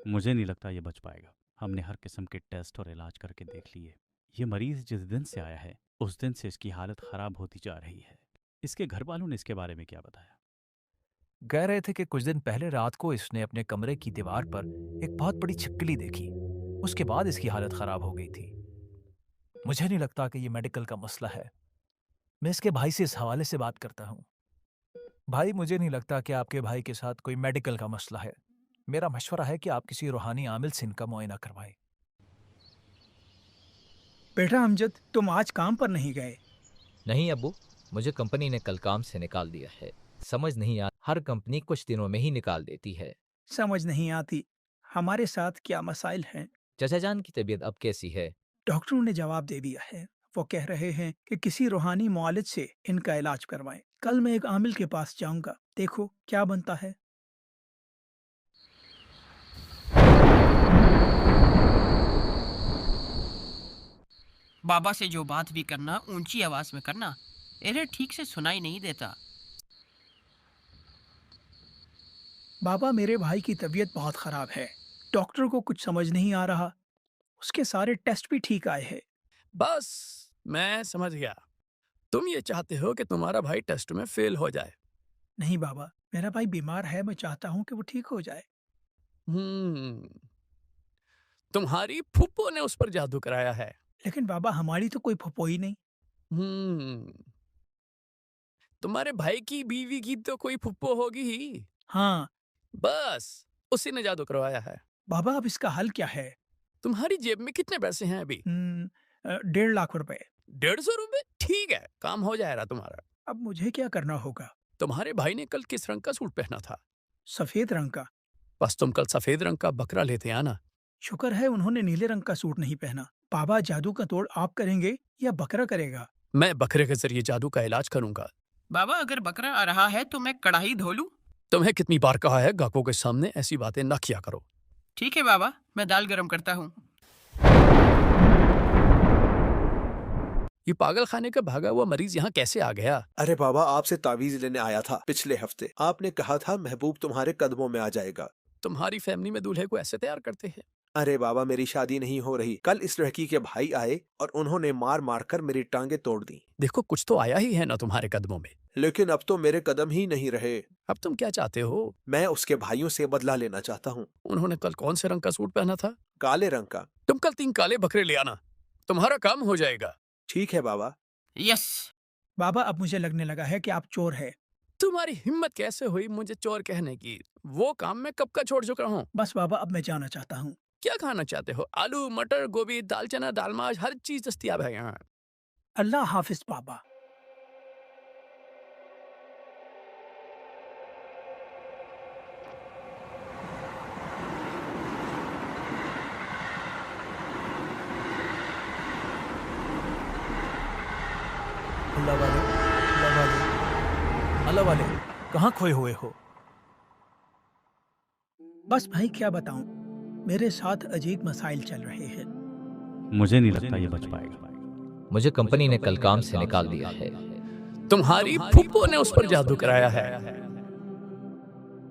मुझे नहीं लगता ये बच पाएगा। हमने हर किस्म के टेस्ट और इलाज करके देख लिए। ये मरीज जिस दिन से आया है उस दिन से इसकी हालत खराब होती जा रही है। इसके घर वालों ने इसके बारे में क्या बताया? कह रहे थे कि कुछ दिन पहले रात को इसने अपने कमरे की दीवार पर एक बहुत बड़ी छिपकली देखी। उसके बाद इसकी हालत खराब हो गई थी। मुझे नहीं लगता कि ये मेडिकल का मसला है। मैं इसके भाई से इस हवाले से बात करता हूँ। भाई, मुझे नहीं लगता कि आपके भाई के साथ कोई मेडिकल का मसला है। मेरा मशवरा है कि आप किसी रूहानी आमिल से इनका मुआयना करवाएं। बेटा अमजद, तुम आज काम पर नहीं गए? नहीं अब्बू, मुझे कंपनी ने कल काम से निकाल दिया है। समझ नहीं आ, हर कंपनी कुछ दिनों में ही निकाल देती है। समझ नहीं आती। हमारे साथ क्या मसाइल हैं? चाचा जान की तबीयत अब कैसी है? डॉक्टरों ने जवाब दे दिया है। वो कह रहे हैं कि किसी रूहानी मुआलिज से इनका इलाज करवाएं। कल मैं एक आमिल के पास जाऊंगा, देखो क्या बनता है। बाबा से जो बात भी करना ऊंची आवाज में करना, इन्हें ठीक से सुनाई नहीं देता। बाबा, मेरे भाई की तबीयत बहुत खराब है। डॉक्टर को कुछ समझ नहीं आ रहा। उसके सारे टेस्ट भी ठीक आए हैं। बस मैं समझ गया। तुम ये चाहते हो कि तुम्हारा भाई टेस्ट में फेल हो जाए। नहीं बाबा, मेरा भाई बीमार है। मैं चाहता हूँ कि वो ठीक हो जाए। तुम्हारी फूफो ने उस पर जादू कराया है। लेकिन बाबा, हमारी तो कोई फुफोई नहीं। तुम्हारे भाई की बीवी की तो कोई फूफो होगी ही। हाँ बस उसी ने जादू करवाया है। बाबा, अब इसका हल क्या है? तुम्हारी जेब में कितने पैसे हैं अभी? 1.5 लाख रुपए। 150 रुपए? ठीक है, काम हो जाएगा तुम्हारा। अब मुझे क्या करना होगा? तुम्हारे भाई ने कल किस रंग का सूट पहना था? सफेद रंग का। बस तुम कल सफेद रंग का बकरा लेते आना। शुक्र है उन्होंने नीले रंग का सूट नहीं पहना। बाबा, जादू का तोड़ आप करेंगे या बकरा करेगा? मैं बकरे के जरिए जादू का इलाज करूंगा। बाबा, अगर बकरा आ रहा है तो मैं कढ़ाई धो लूं? तुम्हें कितनी बार कहा है गाहकों के सामने ऐसी बातें न किया करो। ठीक है बाबा, मैं दाल गरम करता हूँ। ये पागल खाने का भागा हुआ मरीज यहाँ कैसे आ गया? अरे बाबा, आपसे तावीज लेने आया था पिछले हफ्ते। आपने कहा था महबूब तुम्हारे कदमों में आ जाएगा। तुम्हारी फैमिली में दूल्हे को ऐसे तैयार करते हैं? अरे बाबा, मेरी शादी नहीं हो रही। कल इस लड़की के भाई आए और उन्होंने मार मार कर मेरी टांगे तोड़ दी। देखो, कुछ तो आया ही है ना तुम्हारे कदमों में। लेकिन अब तो मेरे कदम ही नहीं रहे। अब तुम क्या चाहते हो? मैं उसके भाइयों से बदला लेना चाहता हूँ। उन्होंने कल कौन से रंग का सूट पहना था? काले रंग का। तुम कल 3 काले बकरे ले आना, तुम्हारा काम हो जाएगा। ठीक है बाबा। यस। बाबा, अब मुझे लगने लगा है कि आप चोर है। तुम्हारी हिम्मत कैसे हुई मुझे चोर कहने की? वो काम मैं कब का छोड़ चुका हूँ। बस बाबा, अब मैं जाना चाहता हूँ। क्या खाना चाहते हो? आलू, मटर, गोभी, दाल चना, दाल माश, हर चीज दस्तयाब है यहाँ। अल्लाह हाफिज बाबा। अल्लाह वाले, अल्लाह वाले, अल्लाह वाले, कहाँ खोए हुए हो? बस भाई, क्या बताऊं, मेरे साथ अजीब मसाइल चल रहे हैं। मुझे नहीं लगता ये बच पाएगा। मुझे कंपनी ने कल काम से निकाल दिया है। तुम्हारी फूफो ने उस पर जादू कराया है।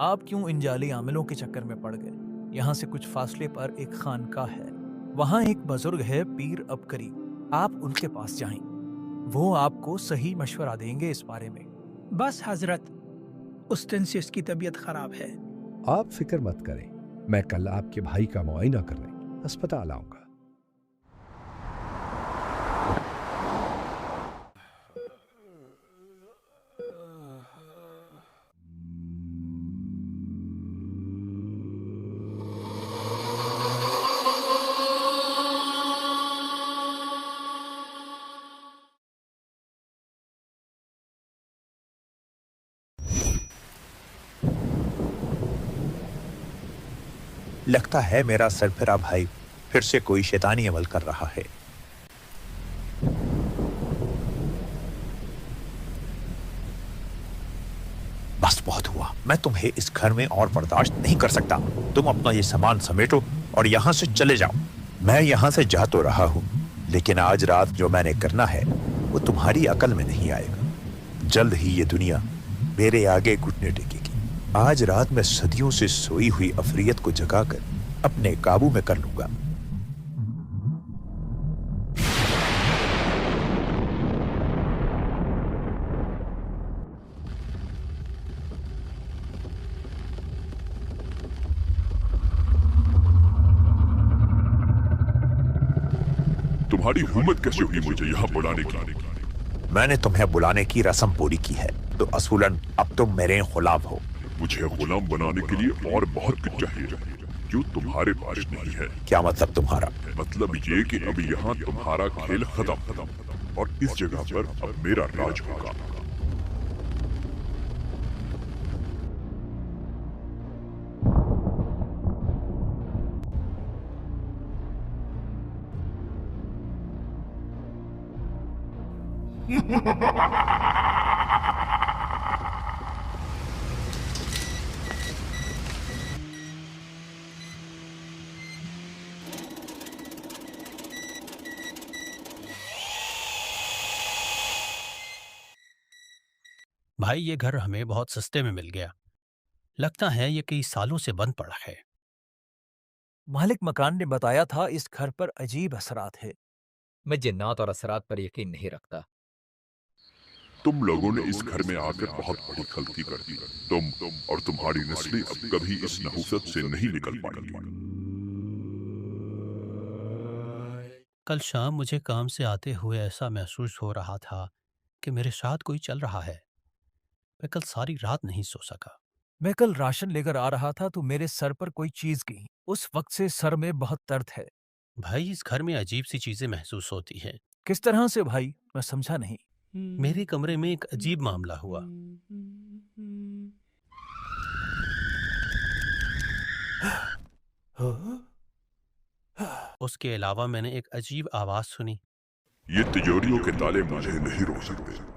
आप क्यों इन जाली आमिलों के चक्कर में पड़ गए? यहाँ से कुछ फासले पर एक खानकाह है। वहाँ एक बुजुर्ग है, पीर अबकरी। आप उनके पास जाएं। वो आपको सही मशवरा देंगे इस बारे में। बस हजरत, उस दिन से इसकी तबीयत खराब है। आप फिक्र मत करें, मैं कल आपके भाई का मुआयना करने अस्पताल आऊंगा। लगता है मेरा सरफिरा भाई फिर से कोई शैतानी अमल कर रहा है। बस बहुत हुआ, मैं तुम्हें इस घर में और बर्दाश्त नहीं कर सकता। तुम अपना ये सामान समेटो और यहाँ से चले जाओ। मैं यहाँ से जा तो रहा हूँ, लेकिन आज रात जो मैंने करना है वो तुम्हारी अकल में नहीं आएगा। जल्द ही ये दुनिया मेरे आगे घुटने टेकेगी। आज रात मैं सदियों से सोई हुई अफरियत को जगाकर अपने काबू में कर लूंगा। तुम्हारी हिम्मत कैसे हुई मुझे यहाँ बुलाने की? मैंने तुम्हें बुलाने की रस्म पूरी की है, तो असूलन अब तुम मेरे गुलाम हो। मुझे गुलाम बनाने के लिए और बहुत कुछ चाहिए जो तुम्हारे पास नहीं है। क्या मतलब तुम्हारा? मतलब ये कि अब यहाँ तुम्हारा खेल खत्म और इस जगह पर अब मेरा राज होगा। भाई ये घर हमें बहुत सस्ते में मिल गया। लगता है ये कई सालों से बंद पड़ा है। मालिक मकान ने बताया था इस घर पर अजीब असरात है। मैं जिन्नात और असरात पर यकीन नहीं रखता। तुम लोगों ने इस घर में आकर बहुत बड़ी गलती कर दी। तुम और तुम्हारी नस्लें अब कभी इस नहुसत से नहीं निकल पाएंगी। कल शाम मुझे काम से आते हुए ऐसा महसूस हो रहा था कि मेरे साथ कोई चल रहा है। मैं कल सारी रात नहीं सो सका। मैं कल राशन लेकर आ रहा था तो मेरे सर पर कोई चीज गई। उस वक्त से सर में बहुत दर्द है। भाई इस घर में अजीब सी चीजें महसूस होती हैं। किस तरह से भाई? मैं समझा नहीं। मेरे कमरे में एक अजीब मामला हुआ। उसके अलावा मैंने एक अजीब आवाज सुनी। ये तिजोरियों के ताले मुझे नहीं रोक सकते।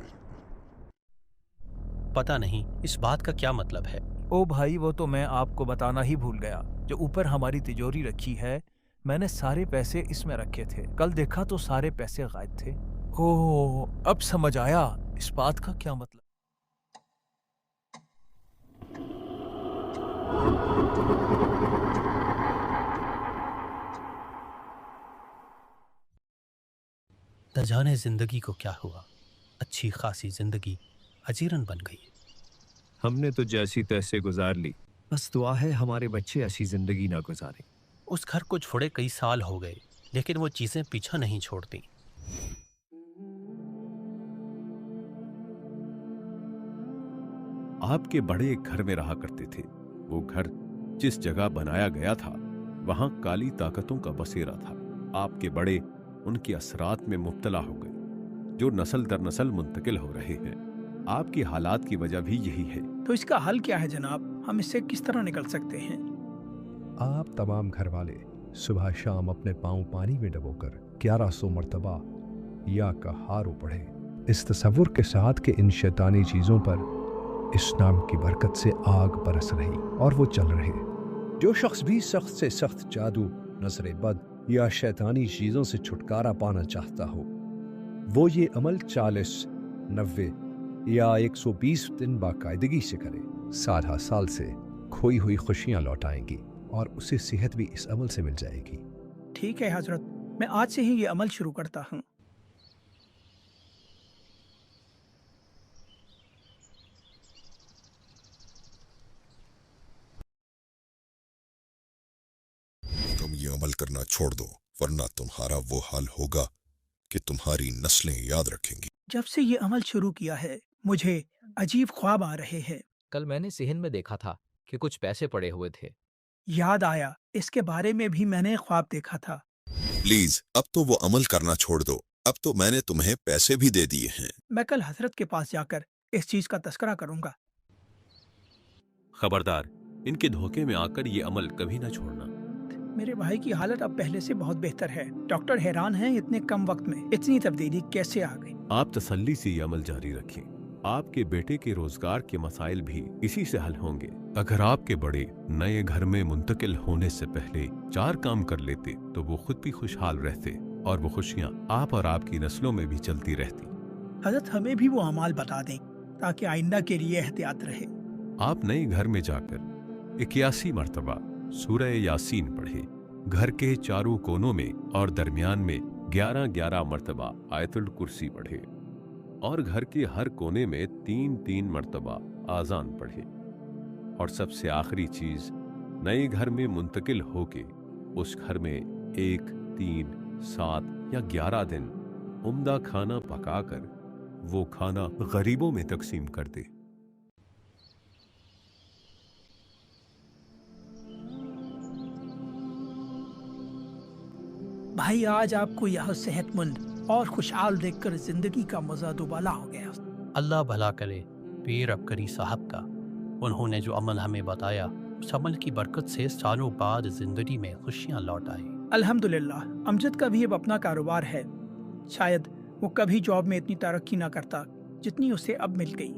पता नहीं इस बात का क्या मतलब है। ओ भाई, वो तो मैं आपको बताना ही भूल गया। जो ऊपर हमारी तिजोरी रखी है, मैंने सारे पैसे इसमें रखे थे। कल देखा तो सारे पैसे गायब थे। ओह, अब समझ आया इस बात का क्या मतलब। न जाने जिंदगी को क्या हुआ। अच्छी खासी जिंदगी अजीरन बन गई। हमने तो जैसी तैसे गुजार ली। बस दुआ है हमारे बच्चे ऐसी जिंदगी ना गुजारें। उस घर को छोड़े कई साल हो गए, लेकिन वो चीजें पीछा नहीं छोड़ती। आपके बड़े एक घर में रहा करते थे। वो घर जिस जगह बनाया गया था वहां काली ताकतों का बसेरा था। आपके बड़े उनके असरात में मुब्तला हो गए जो नस्ल दर नस्ल मुंतकिल हो रहे हैं। आपकी हालात की वजह भी यही है। तो इसका हल क्या है जनाब? हम इससे किस तरह निकल सकते हैं? आप तमाम घर वाले सुबह शाम अपने पांव पानी में डबोकर 1100 मरतबा या का हारो पढ़े, इस तसव्वुर के साथ कि इन शैतानी चीज़ों पर इस नाम की बरकत से आग बरस रही और वो चल रहे। जो शख्स भी सख्त से सख्त जादू, नजर बद या शैतानी चीज़ों से छुटकारा पाना चाहता हो, वो ये अमल 40, 90 या 120 दिन बाकायदगी से करे। साल साल से खोई हुई खुशियां लौटाएंगी और उसे सेहत भी इस अमल से मिल जाएगी। ठीक है हजरत, मैं आज से ही ये अमल शुरू करता हूँ। तुम ये अमल करना छोड़ दो, वरना तुम्हारा वो हाल होगा कि तुम्हारी नस्लें याद रखेंगी। जब से ये अमल शुरू किया है मुझे अजीब ख्वाब आ रहे हैं। कल मैंने सिहन में देखा था कि कुछ पैसे पड़े हुए थे। याद आया, इसके बारे में भी मैंने ख्वाब देखा था। प्लीज अब तो वो अमल करना छोड़ दो। अब तो मैंने तुम्हें पैसे भी दे दिए हैं। मैं कल हजरत के पास जाकर इस चीज का तस्करा करूंगा। खबरदार, इनके धोखे में आकर ये अमल कभी न छोड़ना। मेरे भाई की हालत अब पहले से बहुत बेहतर है। डॉक्टर हैरान हैं इतने कम वक्त में इतनी तब्दीली कैसे आ गई। आप तसल्ली से ये अमल जारी रखें। आपके बेटे के रोजगार के मसाइल भी इसी से हल होंगे। अगर आपके बड़े नए घर में मुंतकिल होने से पहले 4 काम कर लेते तो वो खुद भी खुशहाल रहते और वो खुशियाँ आप और आपकी नस्लों में भी चलती रहती। हजरत हमें भी वो अमाल बता दें ताकि आइंदा के लिए एहतियात रहे। आप नए घर में जाकर 81 मरतबा सूरह यासीन पढ़े। घर के चारों कोनों में और दरमियान में 11-11 मर्तबा आयतुल कुर्सी पढ़े और घर के हर कोने में 3-3 मर्तबा आजान पढ़े। और सबसे आखिरी चीज, नए घर में मुंतकिल होके उस घर में 1, 3, 7 या 11 दिन उम्दा खाना पकाकर वो खाना गरीबों में तकसीम कर दे। भाई, आज आपको यह सेहतमंद और खुशहाल देखकर जिंदगी का मजा दुबाला हो गया। अल्लाह भला करे पीर अबकरी साहब का। उन्होंने जो अमल हमें बताया, उस अमल की बरकत से सालों बाद जिंदगी में खुशियां लौट आई। अल्हम्दुलिल्लाह। अमजद का भी अब अपना कारोबार है। शायद वो कभी जॉब में इतनी तरक्की ना करता जितनी उसे अब मिल गई।